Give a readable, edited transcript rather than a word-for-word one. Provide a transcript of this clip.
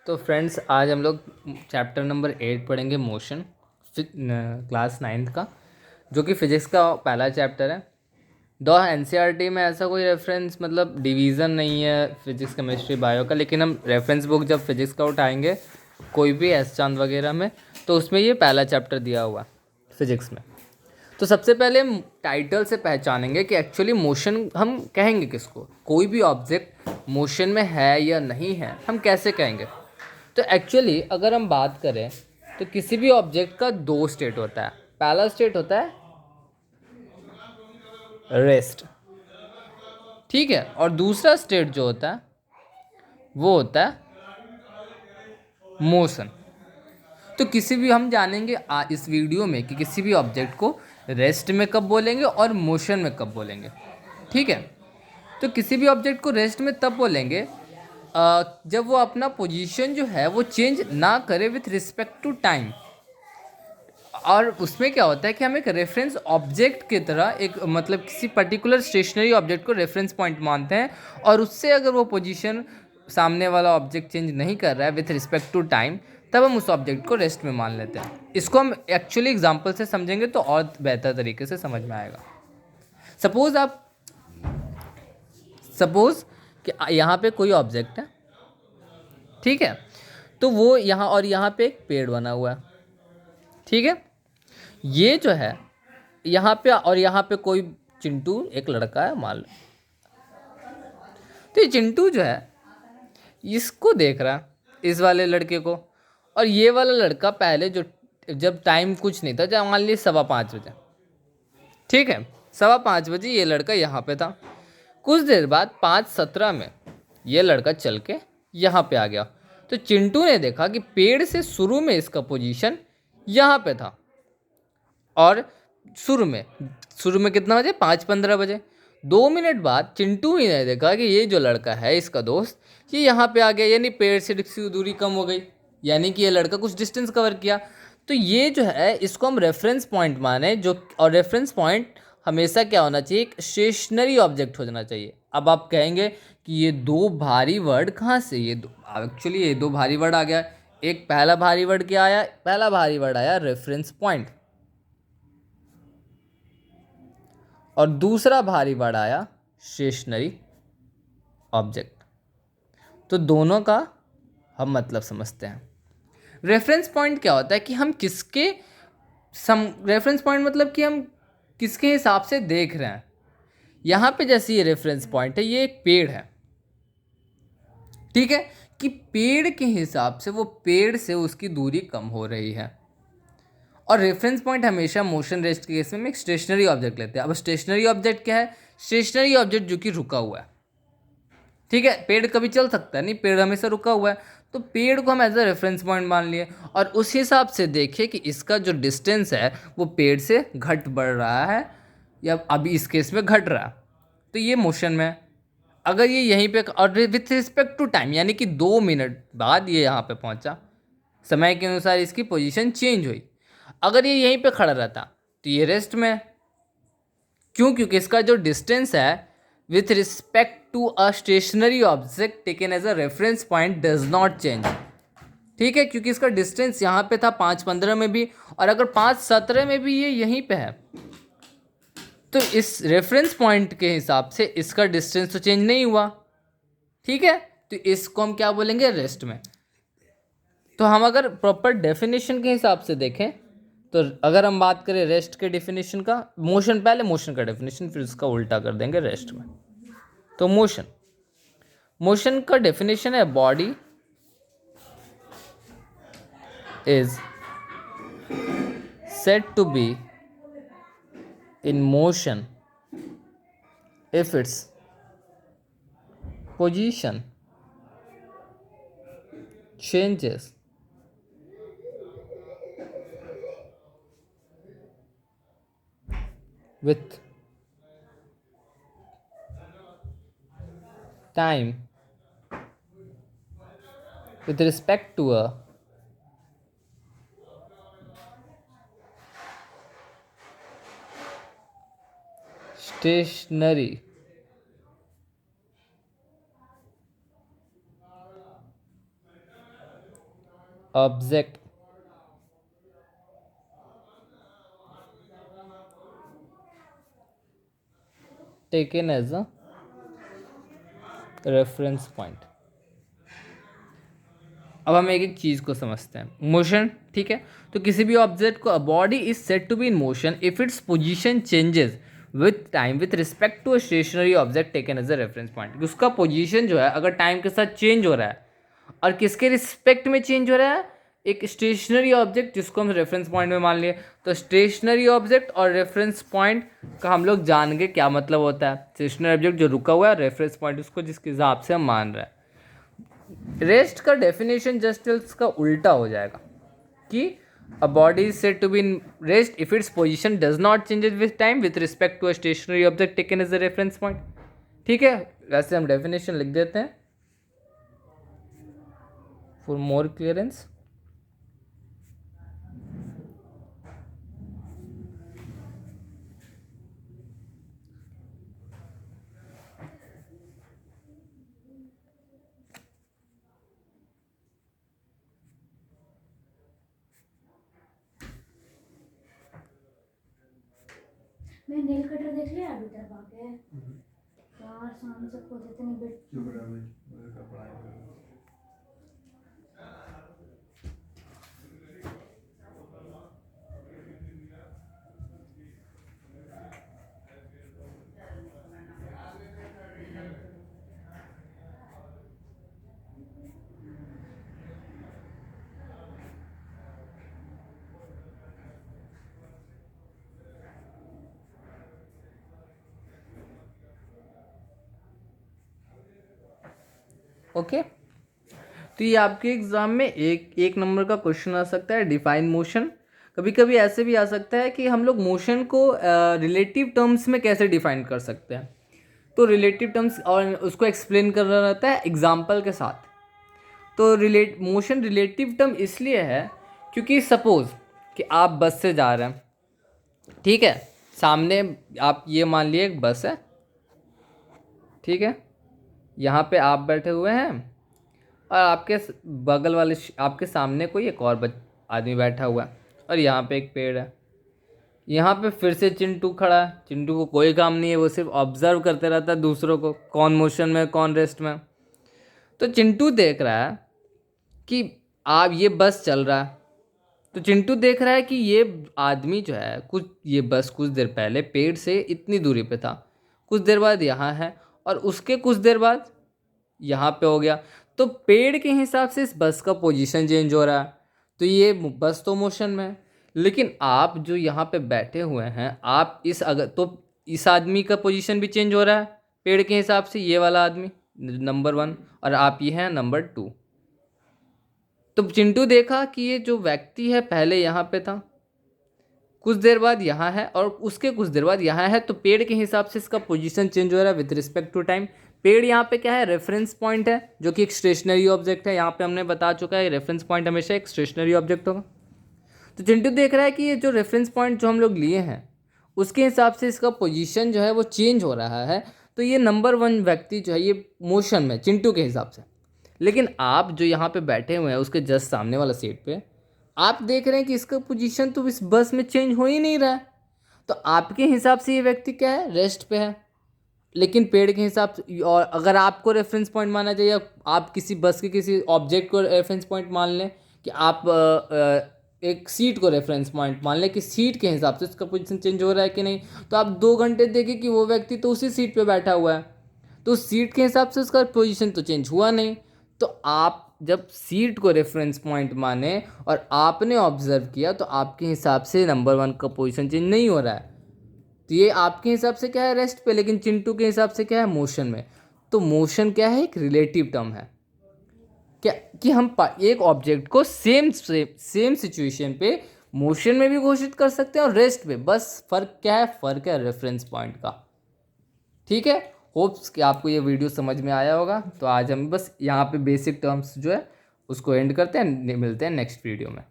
तो फ्रेंड्स आज हम लोग चैप्टर नंबर 8 पढ़ेंगे मोशन क्लास 9th का, जो कि फिजिक्स का पहला चैप्टर है। दो एनसीईआरटी में ऐसा कोई रेफरेंस मतलब डिवीज़न नहीं है फिजिक्स केमिस्ट्री बायो का, लेकिन हम रेफरेंस बुक जब फिजिक्स का उठाएंगे कोई भी एस चांद वगैरह में, तो उसमें ये पहला चैप्टर दिया हुआ है फिजिक्स में। तो सबसे पहले हम टाइटल से पहचानेंगे कि एक्चुअली मोशन हम कहेंगे किसको। कोई भी ऑब्जेक्ट मोशन में है या नहीं है हम कैसे कहेंगे। तो एक्चुअली अगर हम बात करें तो किसी भी ऑब्जेक्ट का दो स्टेट होता है। पहला स्टेट होता है रेस्ट, ठीक है, और दूसरा स्टेट जो होता है वो होता है मोशन। तो किसी भी हम जानेंगे इस वीडियो में कि किसी भी ऑब्जेक्ट को रेस्ट में कब बोलेंगे और मोशन में कब बोलेंगे, ठीक है। तो किसी भी ऑब्जेक्ट को रेस्ट में तब बोलेंगे जब वो अपना पोजीशन जो है वो चेंज ना करे विथ रिस्पेक्ट टू टाइम। और उसमें क्या होता है कि हम एक रेफरेंस ऑब्जेक्ट की तरह एक मतलब किसी पर्टिकुलर स्टेशनरी ऑब्जेक्ट को रेफरेंस पॉइंट मानते हैं, और उससे अगर वो पोजीशन सामने वाला ऑब्जेक्ट चेंज नहीं कर रहा है विथ रिस्पेक्ट टू टाइम, तब हम उस ऑब्जेक्ट को रेस्ट में मान लेते हैं। इसको हम एक्चुअली एग्जांपल से समझेंगे तो और बेहतर तरीके से समझ में आएगा। सपोज कि यहाँ पे कोई ऑब्जेक्ट है, ठीक है, तो वो यहाँ और यहाँ पे एक पेड़ बना हुआ है, ठीक है। ये जो है यहाँ पे और यहाँ पे कोई चिंटू एक लड़का है मान लो। तो ये चिंटू जो है इसको देख रहा है, इस वाले लड़के को, और ये वाला लड़का पहले जो जब टाइम कुछ नहीं था, जब मान लीजिए 5:15 बजे, ठीक है, 5:15 बजे ये लड़का यहाँ पे था। कुछ देर बाद 5:17 में ये लड़का चल के यहाँ पे आ गया। तो चिंटू ने देखा कि पेड़ से शुरू में इसका पोजीशन यहाँ पे था, और शुरू में कितना बजे, 5:15 बजे। 2 मिनट बाद चिंटू ही ने देखा कि ये जो लड़का है इसका दोस्त ये यहाँ पे आ गया, यानी पेड़ से की दूरी कम हो गई, यानी कि ये लड़का कुछ डिस्टेंस कवर किया। तो ये जो है इसको हम रेफरेंस पॉइंट माने, जो और रेफरेंस पॉइंट हमेशा क्या होना चाहिए, एक स्टेशनरी ऑब्जेक्ट हो जाना चाहिए। अब आप कहेंगे कि ये दो भारी वर्ड कहाँ से, एक्चुअली ये दो भारी वर्ड आ गया। एक पहला भारी वर्ड क्या आया, पहला भारी वर्ड आया रेफरेंस पॉइंट, और दूसरा भारी वर्ड आया स्टेशनरी ऑब्जेक्ट। तो दोनों का हम मतलब समझते हैं। रेफरेंस पॉइंट क्या होता है कि हम किसके रेफरेंस पॉइंट मतलब कि हम किसके हिसाब से देख रहे हैं। यहाँ पे जैसे ये रेफरेंस पॉइंट है, ये एक पेड़ है, ठीक है, कि पेड़ के हिसाब से वो पेड़ से उसकी दूरी कम हो रही है। और रेफरेंस पॉइंट हमेशा मोशन रेस्ट के केस में एक स्टेशनरी ऑब्जेक्ट लेते हैं। अब स्टेशनरी ऑब्जेक्ट क्या है, स्टेशनरी ऑब्जेक्ट जो कि रुका हुआ है, ठीक है। पेड़ कभी चल सकता है नहीं, पेड़ हमेशा रुका हुआ है। तो पेड़ को हम एज अ रेफरेंस पॉइंट मान लिए, और उस हिसाब से देखें कि इसका जो डिस्टेंस है वो पेड़ से घट बढ़ रहा है या अभी इस केस में घट रहा है। तो ये मोशन में है। अगर ये यहीं पे और विथ रिस्पेक्ट टू टाइम, यानी कि 2 मिनट बाद ये यहाँ पे पहुँचा, समय के अनुसार इसकी पोजीशन चेंज हुई। अगर ये यहीं पे खड़ा रहता तो ये रेस्ट में है। क्यों, क्योंकि इसका जो डिस्टेंस है with respect to a stationary object taken as a reference point does not change, ठीक है, क्योंकि इसका डिस्टेंस यहाँ पे था 5:15 में भी, और अगर 5:17 में भी ये यहीं पे है, तो इस रेफरेंस पॉइंट के हिसाब से इसका डिस्टेंस तो चेंज नहीं हुआ, ठीक है। तो इसको हम क्या बोलेंगे, रेस्ट में। तो हम अगर प्रॉपर डेफिनेशन के हिसाब से देखें, तो अगर हम बात करें रेस्ट के डेफिनेशन का, मोशन पहले मोशन का डेफिनेशन फिर उसका उल्टा कर देंगे रेस्ट में। तो मोशन का डेफिनेशन है, body is said to be in motion if its position changes with time with respect to a stationary object taken as a reference point. अब हम एक एक चीज़ को समझते हैं। मोशन, ठीक है, तो किसी भी ऑब्जेक्ट को, a body is said to be in motion if its position changes with time with respect to a stationary object taken as a reference point. उसका पोजीशन जो है अगर टाइम के साथ चेंज हो रहा है, और किसके रिस्पेक्ट में चेंज हो रहा है, एक स्टेशनरी ऑब्जेक्ट जिसको हम रेफरेंस पॉइंट में मान लिए। तो स्टेशनरी ऑब्जेक्ट और रेफरेंस पॉइंट का हम लोग जान गए क्या मतलब होता है। स्टेशनरी ऑब्जेक्ट जो रुका हुआ है, रेफरेंस पॉइंट उसको जिसके हिसाब से हम मान रहे हैं। रेस्ट का डेफिनेशन जस्ट इसका उल्टा हो जाएगा कि a body is said to be in rest if its position does not changes with time with respect to a stationary object taken as a reference point. ठीक है, वैसे हम डेफिनेशन लिख देते हैं फॉर मोर क्लियरेंस। मैं nail cutter देख लिया अभी तक आके यार, सामने से खोज देते नहीं बेट। चुप रह भाई, मेरे का पढ़ाई कर। ओके, तो ये आपके एग्जाम में एक नंबर का क्वेश्चन आ सकता है, डिफाइन मोशन। कभी कभी ऐसे भी आ सकता है कि हम लोग मोशन को रिलेटिव टर्म्स में कैसे डिफाइन कर सकते हैं। तो रिलेटिव टर्म्स और उसको एक्सप्लेन करना रहता है एग्जाम्पल के साथ। तो मोशन रिलेटिव टर्म इसलिए है क्योंकि सपोज कि आप बस से जा रहे हैं, ठीक है, सामने आप ये मान लिए एक बस है, ठीक है, यहाँ पे आप बैठे हुए हैं और आपके बगल वाले आपके सामने कोई एक और आदमी बैठा हुआ है, और यहाँ पे एक पेड़ है। यहाँ पे फिर से चिंटू खड़ा है। चिंटू को कोई काम नहीं है, वो सिर्फ ऑब्जर्व करते रहता है दूसरों को, कौन मोशन में कौन रेस्ट में। तो चिंटू देख रहा है कि आप ये बस चल रहा है, तो चिंटू देख रहा है कि ये आदमी जो है, कुछ ये बस कुछ देर पहले पेड़ से इतनी दूरी पे था, कुछ देर बाद यहाँ है, और उसके कुछ देर बाद यहाँ पे हो गया। तो पेड़ के हिसाब से इस बस का पोजीशन चेंज हो रहा है, तो ये बस तो मोशन में है। लेकिन आप जो यहाँ पे बैठे हुए हैं, आप इस आदमी का पोजीशन भी चेंज हो रहा है पेड़ के हिसाब से, ये वाला आदमी नंबर 1, और आप ये हैं नंबर 2। तो चिंटू देखा कि ये जो व्यक्ति है पहले यहाँ पे था, कुछ देर बाद यहाँ है, और उसके कुछ देर बाद यहाँ है। तो पेड़ के हिसाब से इसका पोजीशन चेंज हो रहा है विद रिस्पेक्ट टू टाइम। पेड़ यहाँ पे क्या है, रेफरेंस पॉइंट है, जो कि एक स्टेशनरी ऑब्जेक्ट है। यहाँ पे हमने बता चुका है रेफरेंस पॉइंट हमेशा एक स्टेशनरी ऑब्जेक्ट होगा। तो चिंटू देख रहा है कि ये जो रेफरेंस पॉइंट जो हम लोग लिए हैं, उसके हिसाब से इसका पोजीशन जो है वो चेंज हो रहा है। तो ये नंबर 1 व्यक्ति जो है ये मोशन में चिंटू के हिसाब से। लेकिन आप जो यहाँ पे बैठे हुए हैं उसके जस्ट सामने वाला सीट पे, आप देख रहे हैं कि इसका पोजीशन तो इस बस में चेंज हो ही नहीं रहा है। तो आपके हिसाब से ये व्यक्ति क्या है, रेस्ट पे है। लेकिन पेड़ के हिसाब से, और अगर आपको रेफरेंस पॉइंट माना जाए, या आप किसी बस के किसी ऑब्जेक्ट को रेफरेंस पॉइंट मान लें, कि आप एक सीट को रेफरेंस पॉइंट मान लें कि सीट के हिसाब से उसका पोजीशन चेंज हो रहा है कि नहीं, तो आप 2 घंटे देखें कि वो व्यक्ति तो उसी सीट पे बैठा हुआ है, तो उस सीट के हिसाब से उसका पोजीशन तो चेंज हुआ नहीं। तो आप जब सीट को रेफरेंस पॉइंट माने और आपने ऑब्जर्व किया, तो आपके हिसाब से नंबर 1 का पोजीशन चेंज नहीं हो रहा है। तो ये आपके हिसाब से क्या है, रेस्ट पे, लेकिन चिंटू के हिसाब से क्या है, मोशन में। तो मोशन क्या है, एक रिलेटिव टर्म है, क्या कि हम एक ऑब्जेक्ट को सेम सिचुएशन पे मोशन में भी घोषित कर सकते हैं और रेस्ट पे। बस फर्क क्या है, फर्क है रेफरेंस पॉइंट का। ठीक है, होप्स कि आपको ये वीडियो समझ में आया होगा। तो आज हम बस यहाँ पे बेसिक टर्म्स जो है उसको एंड करते हैं, मिलते हैं नेक्स्ट वीडियो में।